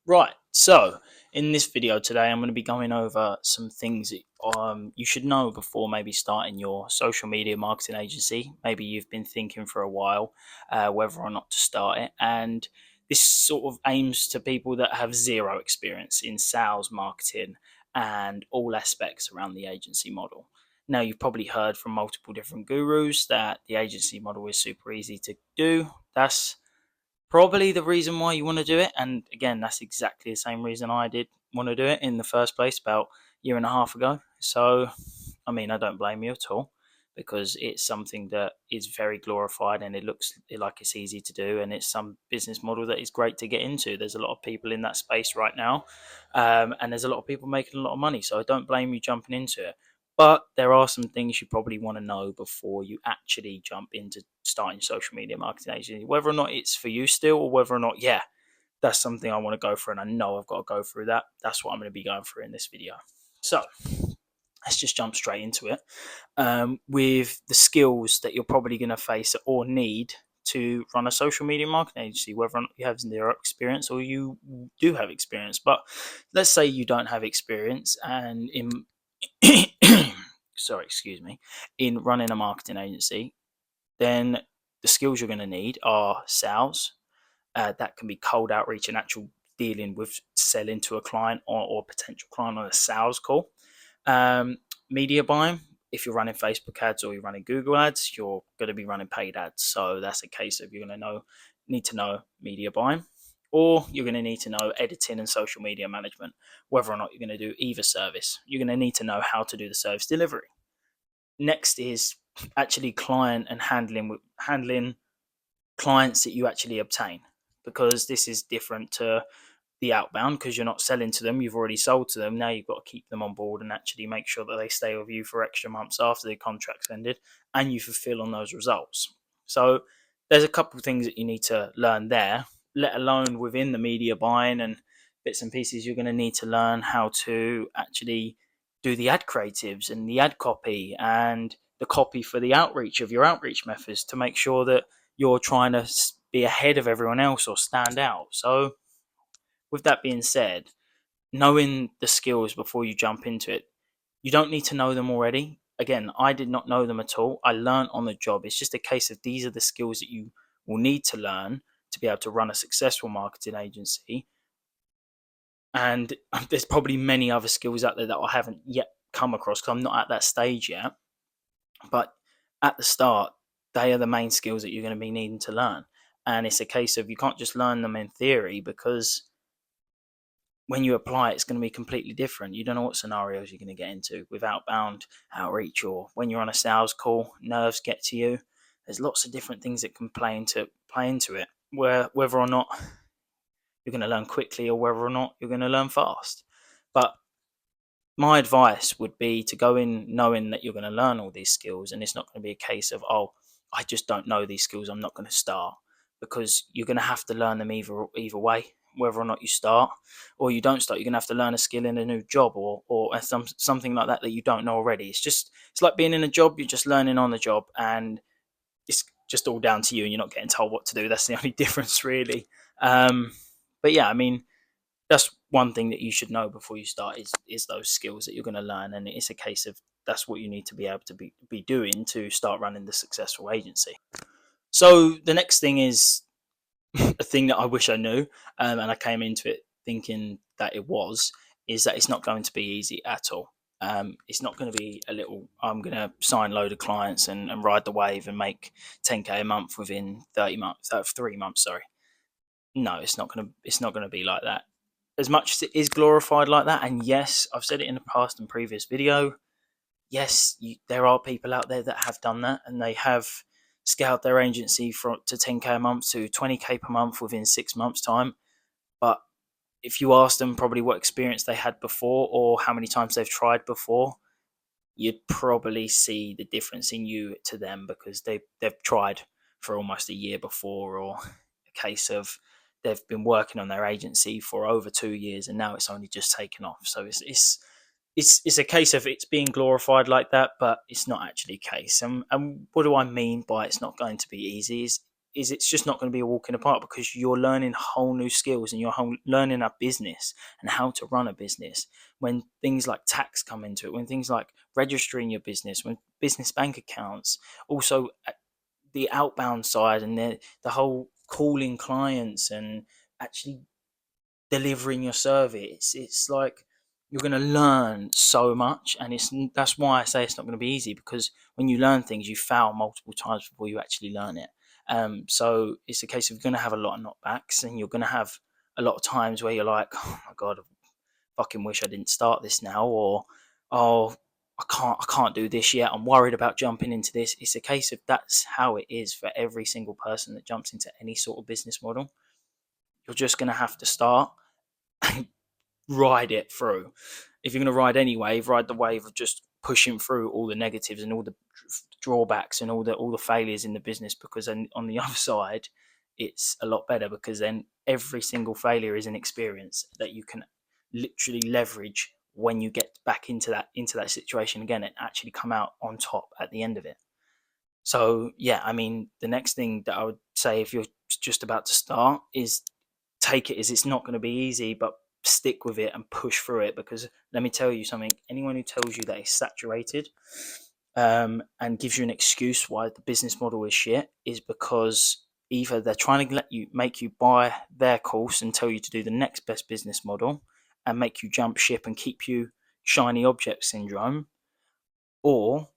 Right, so in this video today, I'm going to be going over some things that, you should know before maybe starting your social media marketing agency. Maybe you've been thinking for a while whether or not to start it, and this sort of aims to people that have zero experience in sales, marketing, and all aspects around the agency model. Now, you've probably heard from multiple different gurus that the agency model is super easy to do. That's probably the reason why you want to do it. And again, that's exactly the same reason I did want to do it in the first place about a year and a half ago. So, I mean, I don't blame you at all because it's something that is very glorified and it looks like it's easy to do. And it's some business model that is great to get into. There's a lot of people in that space right now. And there's a lot of people making a lot of money. So I don't blame you jumping into it. But there are some things you probably want to know before you actually jump into starting social media marketing agency, whether or not it's for you still, or whether or not, yeah, that's something I want to go through and I know I've got to go through that. That's what I'm going to be going through in this video. So let's just jump straight into it with the skills that you're probably going to face or need to run a social media marketing agency, whether or not you have zero experience or you do have experience. But let's say you don't have experience and in sorry, excuse me, in running a marketing agency, then the skills you're going to need are sales. That can be cold outreach and actual dealing with selling to a client or potential client on a sales call. Media buying. If you're running Facebook ads or you're running Google ads, you're going to be running paid ads. So that's a case of you're going to need to know media buying, or you're going to need to know editing and social media management. Whether or not you're going to do either service, you're going to need to know how to do the service delivery. Next is actually client and handling clients that you actually obtain, because this is different to the outbound because you're not selling to them, you've already sold to them. Now you've got to keep them on board and actually make sure that they stay with you for extra months after their contract's ended and you fulfill on those results. So there's a couple of things that you need to learn there, let alone within the media buying and bits and pieces. You're going to need to learn how to actually do the ad creatives and the ad copy and the copy for the outreach of your outreach methods to make sure that you're trying to be ahead of everyone else or stand out. So with that being said, knowing the skills before you jump into it, you don't need to know them already. Again, I did not know them at all. I learned on the job. It's just a case of these are the skills that you will need to learn to be able to run a successful marketing agency. And there's probably many other skills out there that I haven't yet come across because I'm not at that stage yet. But at the start, they are the main skills that you're going to be needing to learn. And it's a case of you can't just learn them in theory because when you apply, it's going to be completely different. You don't know what scenarios you're going to get into with outbound outreach, or when you're on a sales call, nerves get to you. There's lots of different things that can play into it, where whether or not you're going to learn quickly or whether or not you're going to learn fast. But my advice would be to go in knowing that you're going to learn all these skills, and it's not going to be a case of, oh, I just don't know these skills, I'm not going to start, because you're going to have to learn them either way, whether or not you start or you don't start. You're going to have to learn a skill in a new job or something like that you don't know already. It's like being in a job, you're just learning on the job, and it's just all down to you, and you're not getting told what to do. That's the only difference, really. But yeah, I mean, that's one thing that you should know before you start is those skills that you're going to learn, and it's a case of that's what you need to be able to be doing to start running the successful agency. So the next thing is a thing that I wish I knew, and I came into it thinking that it was, is that it's not going to be easy at all. It's not going to be a little, I'm going to sign a load of clients and ride the wave and make 10k a month within 30 months, 3 months, sorry. No, it's not going to be like that. As much as it is glorified like that, and yes, I've said it in the past in previous video, yes, there are people out there that have done that and they have scaled their agency to 10k a month to 20k per month within 6 months time. But if you ask them probably what experience they had before or how many times they've tried before, you'd probably see the difference in you to them, because they've tried for almost a year before, or a case of they've been working on their agency for over 2 years and now it's only just taken off. So it's a case of it's being glorified like that, but it's not actually a case. And what do I mean by it's not going to be easy? is it's just not going to be a walk in the park, because you're learning whole new skills, and learning a business and how to run a business. When things like tax come into it, when things like registering your business, when business bank accounts, also the outbound side, and the whole calling clients and actually delivering your service. It's like you're going to learn so much, and that's why I say it's not going to be easy, because when you learn things, you fail multiple times before you actually learn it. So it's a case of you're going to have a lot of knockbacks, and you're going to have a lot of times where you're like, oh my god, I fucking wish I didn't start this now, or oh, I can't do this yet. I'm worried about jumping into this. It's a case of that's how it is for every single person that jumps into any sort of business model. You're just going to have to start and ride it through. If you're going to ride any wave, ride the wave of just pushing through all the negatives and all the drawbacks and all the failures in the business, because then on the other side, it's a lot better, because then every single failure is an experience that you can literally leverage when you get back into that situation again, and actually come out on top at the end of it. So yeah, I mean, the next thing that I would say, if you're just about to start, is take it as it's not going to be easy, but stick with it and push through it. Because let me tell you something: anyone who tells you that it's saturated, and gives you an excuse why the business model is shit, is because either they're trying to make you buy their course and tell you to do the next best business model and make you jump ship and keep you shiny object syndrome, or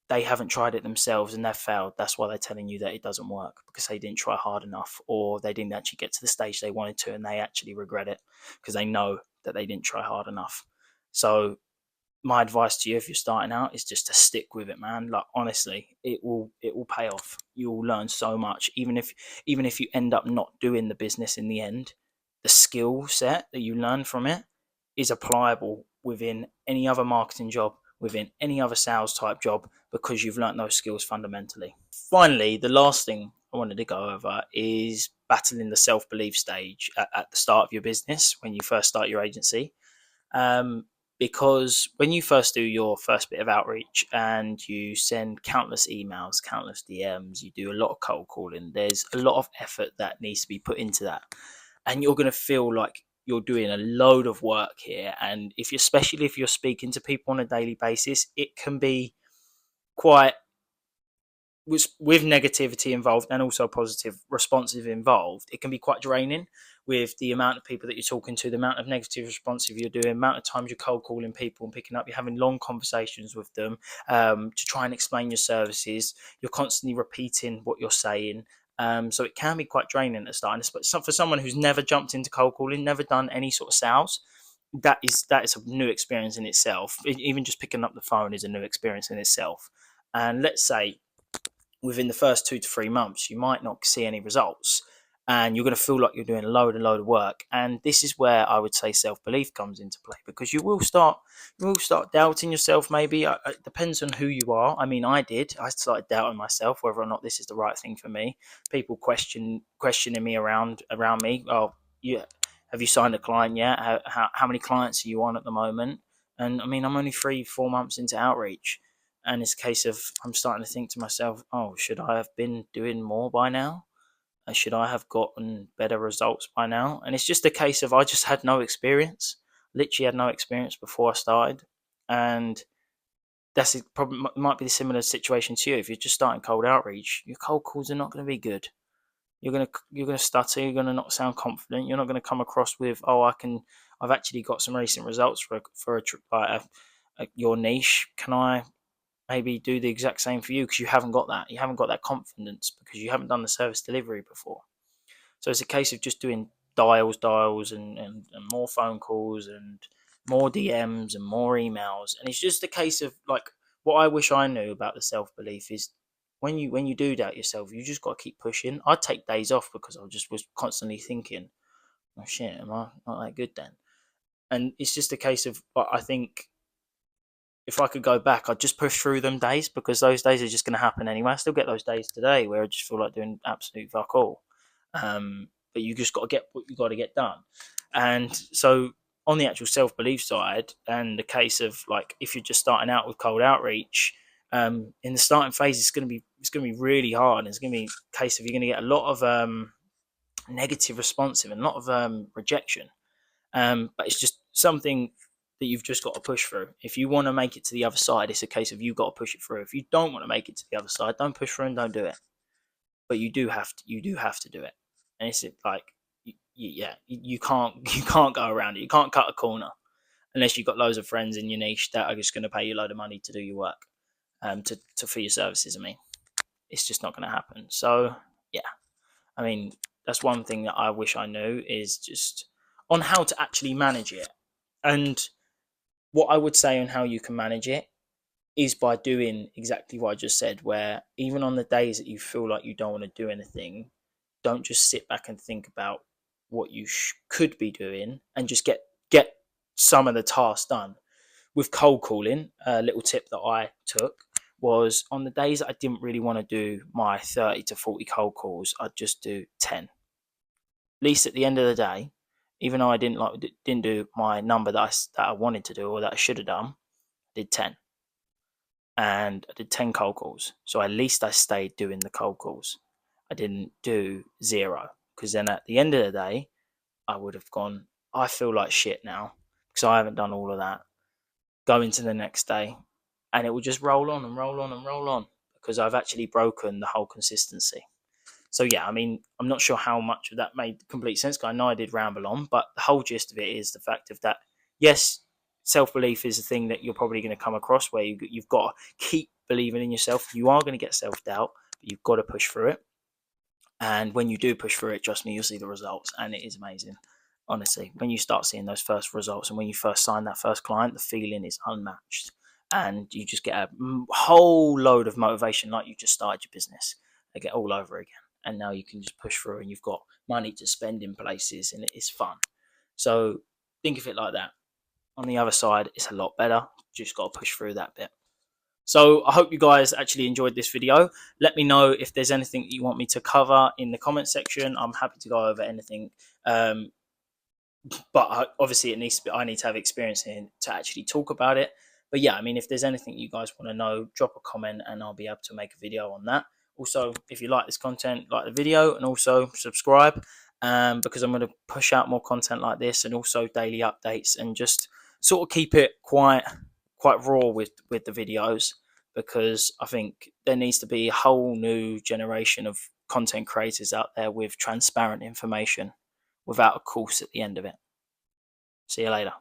they haven't tried it themselves and they've failed. That's why they're telling you that it doesn't work, because they didn't try hard enough, or they didn't actually get to the stage they wanted to, and they actually regret it because they know that they didn't try hard enough. So my advice to you, if you're starting out, is just to stick with it, man. Like, honestly, it will pay off. You will learn so much, even if you end up not doing the business in the end. The skill set that you learn from it is applicable within any other marketing job, within any other sales type job, because you've learnt those skills fundamentally. Finally, the last thing I wanted to go over is battling the self-belief stage at the start of your business when you first start your agency. Um, because when you first do your first bit of outreach and you send countless emails, countless DMs, you do a lot of cold calling, there's a lot of effort that needs to be put into that. And you're going to feel like you're doing a load of work here. And especially if you're speaking to people on a daily basis, it can be quite, with negativity involved and also positive responsive involved, it can be quite draining, with the amount of people that you're talking to, the amount of negative responsive you're doing, the amount of times you're cold calling people and picking up, you're having long conversations with them, to try and explain your services. You're constantly repeating what you're saying. So it can be quite draining at the start. And for someone who's never jumped into cold calling, never done any sort of sales, that is a new experience in itself. Even just picking up the phone is a new experience in itself. And let's say within the first 2 to 3 months, you might not see any results, and you're going to feel like you're doing a load and load of work. And this is where I would say self-belief comes into play, because you will start doubting yourself. Maybe it depends on who you are. I mean, I started doubting myself whether or not this is the right thing for me. People questioning me around me. Oh, yeah, have you signed a client yet? How many clients are you on at the moment? And I mean, I'm only 3-4 months into outreach, and it's a case of I'm starting to think to myself, oh, should I have been doing more by now? Should I have gotten better results by now? And it's just a case of I just had no experience, literally had no experience before I started. And that's probably might be a similar situation to you. If you're just starting cold outreach, your cold calls are not going to be good. You're gonna stutter. You're gonna not sound confident. You're not gonna come across with, oh, I've actually got some recent results your niche. Can I maybe do the exact same for you? Because you haven't got that. You haven't got that confidence because you haven't done the service delivery before. So it's a case of just doing dials, and more phone calls and more DMs and more emails. And it's just a case of, like, what I wish I knew about the self belief is when you do doubt yourself, you just got to keep pushing. I'd take days off because I just was constantly thinking, oh shit, am I not that good then? And it's just a case of, I think if I could go back, I'd just push through them days, because those days are just going to happen anyway. I still get those days today where I just feel like doing absolute fuck all. But you just got to get what you got to get done. And so on the actual self belief side, and the case of, like, if you're just starting out with cold outreach, In the starting phase, it's going to be really hard. And it's going to be a case of you're going to get a lot of negative responsive and a lot of rejection. But it's just something that you've just got to push through. If you want to make it to the other side, it's a case of you've got to push it through. If you don't want to make it to the other side, don't push through and don't do it. But you do have to. You do have to do it. And it's like, yeah, you can't you can't go around it. You can't cut a corner unless you've got loads of friends in your niche that are just going to pay you a load of money to do your work, to for your services. I mean, it's just not going to happen. So yeah, I mean, that's one thing that I wish I knew, is just on how to actually manage it. And what I would say on how you can manage it is by doing exactly what I just said, where even on the days that you feel like you don't want to do anything, don't just sit back and think about what you could be doing, and just get some of the tasks done. With cold calling, a little tip that I took was, on the days that I didn't really want to do my 30 to 40 cold calls, I'd just do 10. At least at the end of the day, even though I didn't do my number that I wanted to do or that I should have done, I did 10. And I did 10 cold calls. So at least I stayed doing the cold calls. I didn't do 0, because then at the end of the day, I would have gone, I feel like shit now because I haven't done all of that. Go into the next day, and it will just roll on and roll on and roll on, because I've actually broken the whole consistency. So yeah, I mean, I'm not sure how much of that made complete sense, because I know I did ramble on, but the whole gist of it is the fact of that, yes, self-belief is a thing that you're probably going to come across, where you've got to keep believing in yourself. You are going to get self-doubt, but you've got to push through it. And when you do push through it, trust me, you'll see the results, and it is amazing. Honestly, when you start seeing those first results, and when you first sign that first client, the feeling is unmatched, and you just get a whole load of motivation, like you just started your business again all over again. And now you can just push through, and you've got money to spend in places, and it is fun. So think of it like that. On the other side, it's a lot better. Just got to push through that bit. So I hope you guys actually enjoyed this video. Let me know if there's anything that you want me to cover in the comment section. I'm happy to go over anything. But obviously I need to have experience in to actually talk about it. But yeah, I mean, if there's anything you guys want to know, drop a comment and I'll be able to make a video on that. Also, if you like this content, like the video, and also subscribe, because I'm going to push out more content like this, and also daily updates, and just sort of keep it quite raw with the videos, because I think there needs to be a whole new generation of content creators out there with transparent information without a course at the end of it. See you later.